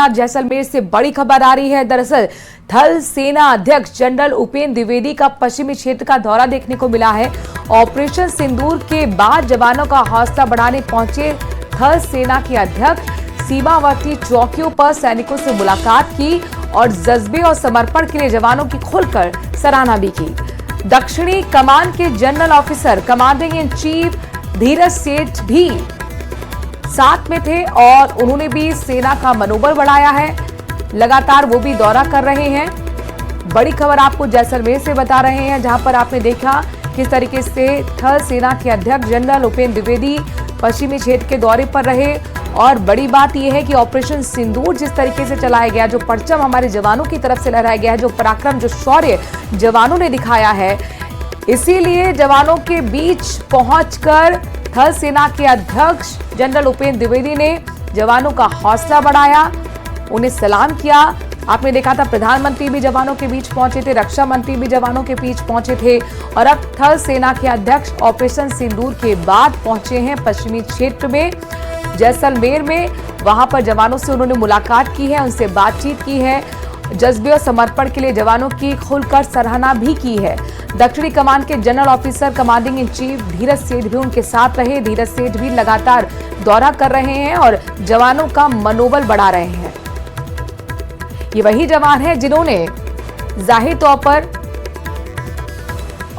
लगातार जैसलमेर से बड़ी खबर आ रही है। दरअसल थल सेना अध्यक्ष जनरल उपेंद्र द्विवेदी का पश्चिमी क्षेत्र का दौरा देखने को मिला है। ऑपरेशन सिंदूर के बाद जवानों का हौसला बढ़ाने पहुंचे थल सेना के अध्यक्ष सीमावर्ती चौकियों पर सैनिकों से मुलाकात की और जज्बे और समर्पण के लिए जवानों की खुलकर सराहना भी की। दक्षिणी कमान के general officer commanding in chief Dheeraj Seth भी साथ में थे और उन्होंने भी सेना का मनोबल बढ़ाया है। लगातार वो भी दौरा कर रहे हैं। बड़ी खबर आपको जैसलमेर से बता रहे हैं, जहां पर आपने देखा किस तरीके से थल सेना के अध्यक्ष जनरल उपेंद्र द्विवेदी पश्चिमी क्षेत्र के दौरे पर रहे। और बड़ी बात यह है कि ऑपरेशन सिंदूर जिस तरीके से चलाया गया, जो परचम हमारे जवानों की तरफ से लहराया गया है, जो पराक्रम, जो शौर्य जवानों ने दिखाया है, इसीलिए जवानों के बीच पहुंचकर थल सेना के अध्यक्ष जनरल उपेंद्र द्विवेदी ने जवानों का हौसला बढ़ाया, उन्हें सलाम किया। आपने देखा था प्रधानमंत्री भी जवानों के बीच पहुंचे थे, रक्षा मंत्री भी जवानों के बीच पहुंचे थे और अब थल सेना के अध्यक्ष ऑपरेशन सिंदूर के बाद पहुंचे हैं पश्चिमी क्षेत्र में जैसलमेर में। वहां पर जवानों से उन्होंने मुलाकात की है, उनसे बातचीत की है, जज्बे और समर्पण के लिए जवानों की खुलकर सराहना भी की है। दक्षिणी कमान के general officer commanding in chief Dheeraj Seth भी उनके साथ रहे। धीरज सेठ भी लगातार दौरा कर रहे हैं और जवानों का मनोबल बढ़ा रहे हैं। ये वही जवान हैं जिन्होंने जाहिर तौर पर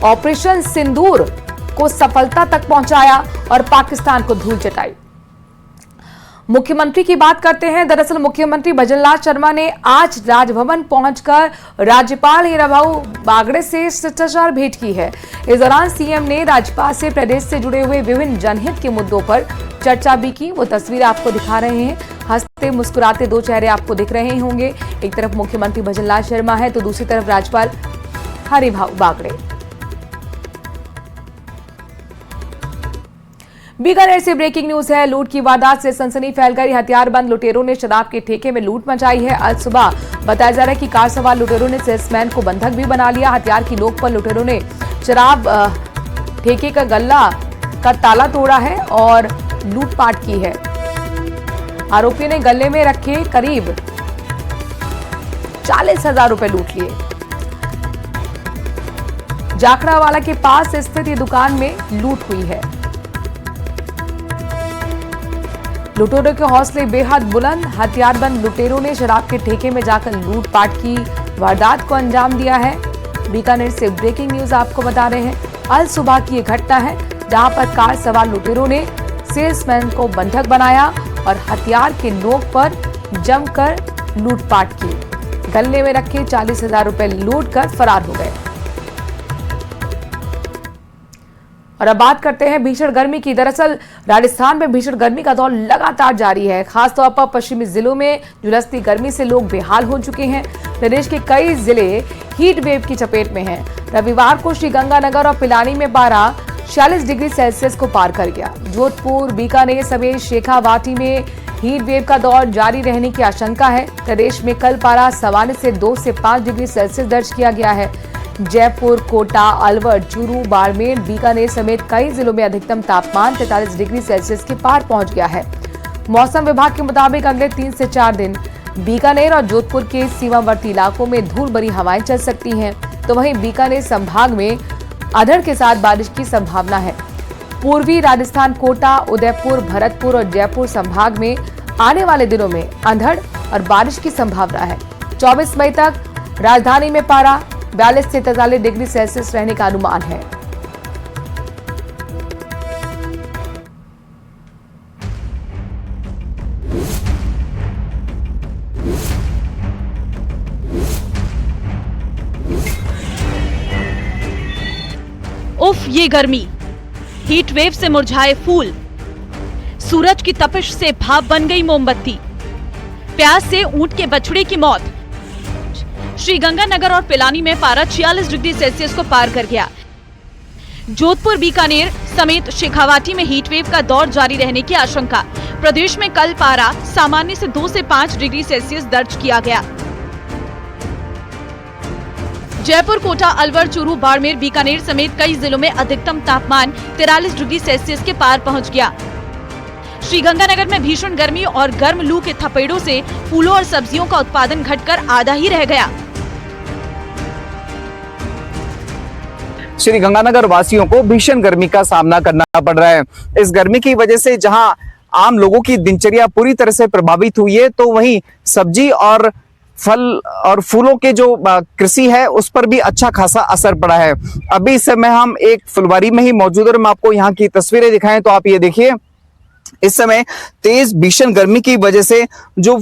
ऑपरेशन सिंदूर को सफलता तक पहुंचाया और पाकिस्तान को धूल चटाई। मुख्यमंत्री की बात करते हैं। दरअसल मुख्यमंत्री भजनलाल शर्मा ने आज राजभवन पहुंचकर राज्यपाल हीराभाऊ बागड़े से शिष्टाचार भेंट की है। इस दौरान सीएम ने राज्यपाल से प्रदेश से जुड़े हुए विभिन्न जनहित के मुद्दों पर चर्चा भी की। वो तस्वीर आपको दिखा रहे हैं, हंसते मुस्कुराते दो चेहरे आपको दिख रहे होंगे। एक तरफ मुख्यमंत्री भजनलाल शर्मा है तो दूसरी तरफ राज्यपाल हीराभाऊ बागड़े। बीकानेर से ब्रेकिंग न्यूज है। लूट की वारदात से सनसनी फैल गई। हथियारबंद लुटेरों ने शराब के ठेके में लूट मचाई है। आज सुबह बताया जा रहा है कि कार सवार लुटेरों ने सेल्समैन को बंधक भी बना लिया। हथियार की नोक पर लुटेरों ने शराब ठेके का गल्ला का ताला तोड़ा है और लूटपाट की है। आरोपियों ने गले में रखे करीब 40,000 रुपए लूट लिए। जाखड़ावाला के पास स्थित ये दुकान में लूट हुई है। लुटेरों के हौसले बेहद बुलंद। हथियारबंद लुटेरों ने शराब के ठेके में जाकर लूटपाट की वारदात को अंजाम दिया है। बीकानेर से ब्रेकिंग न्यूज आपको बता रहे हैं। आज सुबह की ये घटना है जहां पर कार सवार लुटेरों ने सेल्समैन को बंधक बनाया और हथियार के नोक पर जमकर लूटपाट की। गले में रखे 40,000 रुपए लूट कर फरार हो गए। और अब बात करते हैं भीषण गर्मी की। दरअसल राजस्थान में भीषण गर्मी का दौर लगातार जारी है। खासतौर पर पश्चिमी जिलों में झुलसती गर्मी से लोग बेहाल हो चुके हैं। प्रदेश के कई जिले हीट वेव की चपेट में हैं। रविवार को श्रीगंगानगर और पिलानी में पारा 46 डिग्री सेल्सियस को पार कर गया। जोधपुर, बीकानेर समेत शेखावाटी में हीट वेव का दौर जारी रहने की आशंका है। प्रदेश में कल पारा सामान्य से 2 से 5 डिग्री सेल्सियस दर्ज किया गया है। जयपुर, कोटा, अलवर, चूरू, बाड़मेर, बीकानेर समेत कई जिलों में अधिकतम तापमान 43 डिग्री सेल्सियस के पार पहुंच गया है। मौसम विभाग के मुताबिक अगले 3 से 4 दिन बीकानेर और जोधपुर के सीमावर्ती इलाकों में धूल भरी हवाएं चल सकती हैं, तो वहीं बीकानेर संभाग में अधड़ के साथ बारिश की संभावना है। पूर्वी राजस्थान, कोटा, उदयपुर, भरतपुर और जयपुर संभाग में आने वाले दिनों में अंधड़ और बारिश की संभावना है। 24 मई तक राजधानी में पारा 42 से 43 डिग्री सेल्सियस रहने का अनुमान है। उफ, ये गर्मी। हीट वेव से मुरझाए फूल, सूरज की तपिश से भाप बन गई मोमबत्ती, प्यास से ऊंट के बछड़े की मौत। श्रीगंगानगर और पिलानी में पारा 46 डिग्री सेल्सियस को पार कर गया। जोधपुर, बीकानेर समेत शेखावाटी में हीट वेव का दौर जारी रहने की आशंका। प्रदेश में कल पारा सामान्य से 2 से 5 डिग्री सेल्सियस दर्ज किया गया। जयपुर, कोटा, अलवर, चूरू, बाड़मेर, बीकानेर समेत कई जिलों में अधिकतम तापमान 43 डिग्री सेल्सियस के पार पहुंच गया। श्रीगंगानगर में भीषण गर्मी और गर्म लू के थपेड़ों से फूलों और सब्जियों का उत्पादन घटकर आधा ही रह गया। श्रीगंगानगर वासियों को भीषण गर्मी का सामना करना पड़ रहा है। इस गर्मी की वजह से जहां आम लोगों की दिनचर्या पूरी तरह से प्रभावित हुई है, तो वहीं सब्जी और फल और फूलों के जो कृषि है उस पर भी अच्छा खासा असर पड़ा है। अभी इस समय हम एक फुलवारी में ही मौजूद है। मैं आपको यहाँ की तस्वीरें दिखाएं तो आप ये देखिए, इस समय तेज भीषण गर्मी की वजह से जो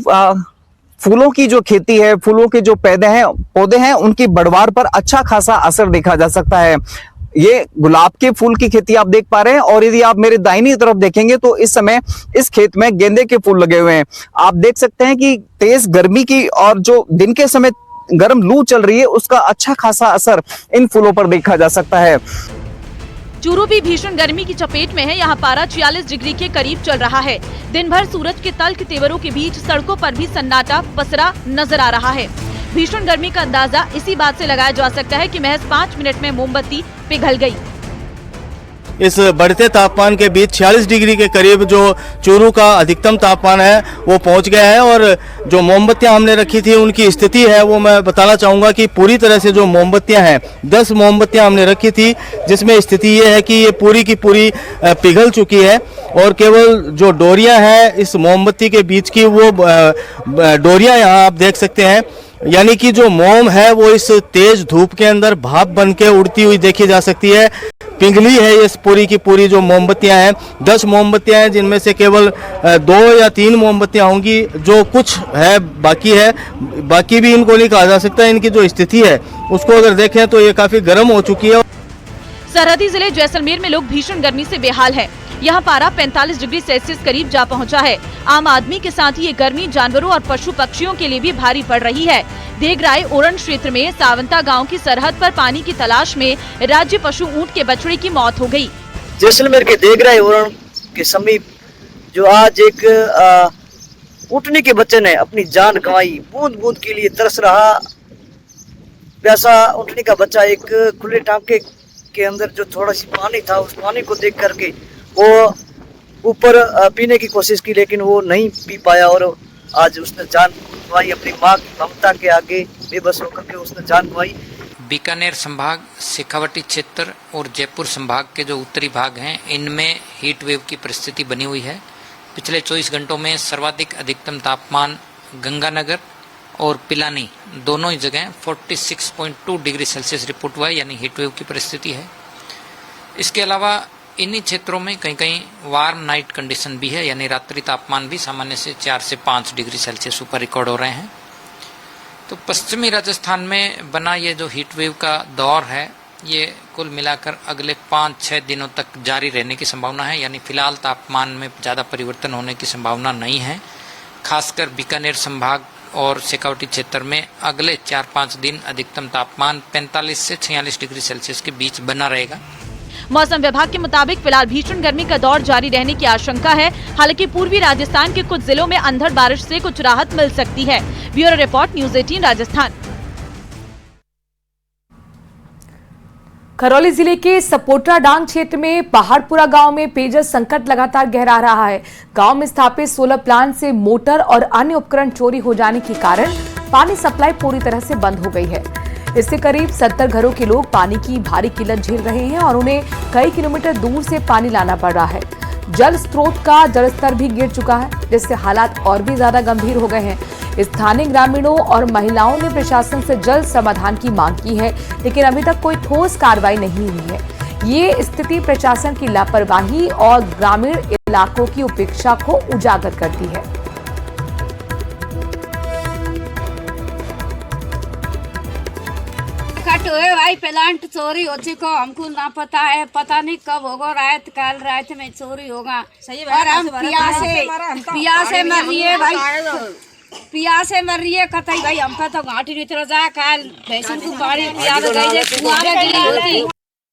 फूलों की जो खेती है, फूलों के जो पौधे हैं उनकी बढ़वार पर अच्छा खासा असर देखा जा सकता है। ये गुलाब के फूल की खेती आप देख पा रहे हैं और यदि आप मेरे दाहिनी तरफ देखेंगे तो इस समय इस खेत में गेंदे के फूल लगे हुए हैं। आप देख सकते हैं कि तेज गर्मी की और जो दिन के समय गर्म लू चल रही है उसका अच्छा खासा असर इन फूलों पर देखा जा सकता है। चूरू भी भीषण गर्मी की चपेट में है। यहाँ पारा 46 डिग्री के करीब चल रहा है। दिन भर सूरज के तल्ख तेवरों के बीच सड़कों पर भी सन्नाटा पसरा नजर आ रहा है। भीषण गर्मी का अंदाजा इसी बात से लगाया जा सकता है कि महज 5 मिनट में मोमबत्ती पिघल गई। इस बढ़ते तापमान के बीच 46 डिग्री के करीब जो चूरू का अधिकतम तापमान है वो पहुंच गया है और जो मोमबत्तियां हमने रखी थी उनकी स्थिति है वो मैं बताना चाहूँगा कि पूरी तरह से जो मोमबत्तियां हैं 10 मोमबत्तियां हमने रखी थी, जिसमें स्थिति ये है कि ये पूरी की पूरी पिघल चुकी है और केवल जो डोरियाँ हैं इस मोमबत्ती के बीच की वो डोरियाँ यहाँ आप देख सकते हैं, यानी कि जो मोम है वो इस तेज धूप के अंदर भाप बन के उड़ती हुई देखी जा सकती है। पिघली है ये पूरी की पूरी जो मोमबत्तियां हैं। 10 मोमबत्तियां हैं जिनमें से केवल 2 या 3 मोमबत्तियां होंगी, जो कुछ है बाकी भी इनको नहीं कहा जा सकता। इनकी जो स्थिति है उसको अगर देखें तो ये काफी गर्म हो चुकी है। सरहदी जिले जैसलमेर में लोग भीषण गर्मी से बेहाल है। यहाँ पारा 45 डिग्री सेल्सियस करीब जा पहुँचा है। आम आदमी के साथ ही ये गर्मी जानवरों और पशु पक्षियों के लिए भी भारी पड़ रही है। देगराय ओरण क्षेत्र में सावंता गांव की सरहद पर पानी की तलाश में राज्य पशु ऊंट के बछड़े की मौत हो गई। जैसलमेर के देगराय ओरण के समीप जो आज एक ऊँटनी के बच्चे ने अपनी जान गंवाई, बूंद बूंद के लिए तरस रहा प्यासा ऊँटनी का बच्चा एक खुले टांके के अंदर जो थोड़ा सी पानी था, उस पानी को देख करके वो ऊपर पीने की कोशिश की, लेकिन वो नहीं पी पाया और आज उसने जान गंवाई। अपनी माँ की ममता के आगे बेबस होकर के उसने जान गंवाई। बीकानेर संभाग, शेखावटी क्षेत्र और जयपुर संभाग के जो उत्तरी भाग हैं इनमें हीट वेव की परिस्थिति बनी हुई है। पिछले 24 घंटों में सर्वाधिक अधिकतम तापमान गंगानगर और पिलानी दोनों ही जगह 46.2 डिग्री सेल्सियस रिपोर्ट हुआ है, यानी हीट वेव की परिस्थिति है। इसके अलावा इन्हीं क्षेत्रों में कहीं कहीं वार्म नाइट कंडीशन भी है, यानी रात्रि तापमान भी सामान्य से 4 से 5 डिग्री सेल्सियस ऊपर रिकॉर्ड हो रहे हैं। तो पश्चिमी राजस्थान में बना ये जो हीट वेव का दौर है ये कुल मिलाकर अगले 5-6 दिनों तक जारी रहने की संभावना है, यानी फिलहाल तापमान में ज़्यादा परिवर्तन होने की संभावना नहीं है। खासकर बीकानेर संभाग और शेखावटी क्षेत्र में अगले 4-5 दिन अधिकतम तापमान 45 से 46 डिग्री सेल्सियस के बीच बना रहेगा। मौसम विभाग के मुताबिक फिलहाल भीषण गर्मी का दौर जारी रहने की आशंका है। हालांकि पूर्वी राजस्थान के कुछ जिलों में अंधड़ बारिश से कुछ राहत मिल सकती है। Bureau report, news 18 Rajasthan. Karauli जिले के सपोटरा डांग क्षेत्र में पहाड़पुरा गांव में पेयजल संकट लगातार गहरा रहा है। गांव में स्थापित सोलर प्लांट से मोटर और अन्य उपकरण चोरी हो जाने के कारण पानी सप्लाई पूरी तरह से बंद हो गई है। इससे करीब 70 घरों के लोग पानी की भारी किल्लत झेल रहे हैं और उन्हें कई किलोमीटर दूर से पानी लाना पड़ रहा है। जल स्रोत का जलस्तर भी गिर चुका है, जिससे हालात और भी ज्यादा गंभीर हो गए हैं। स्थानीय ग्रामीणों और महिलाओं ने प्रशासन से जल्द समाधान की मांग की है, लेकिन अभी तक कोई ठोस कार्रवाई नहीं हुई है। ये स्थिति प्रशासन की लापरवाही और ग्रामीण इलाकों की उपेक्षा को उजागर करती है। भाई प्लांट चोरी हो चुका, हमको ना पता है, पता नहीं कब होगा। रात काल रात में चोरी होगा। सही बात। और हम पियासे मर रही है भाई, पियासे मर रही है कतई भाई। हमका तो घाटी नहीं जा काल भैंसों को पानी पिया दो।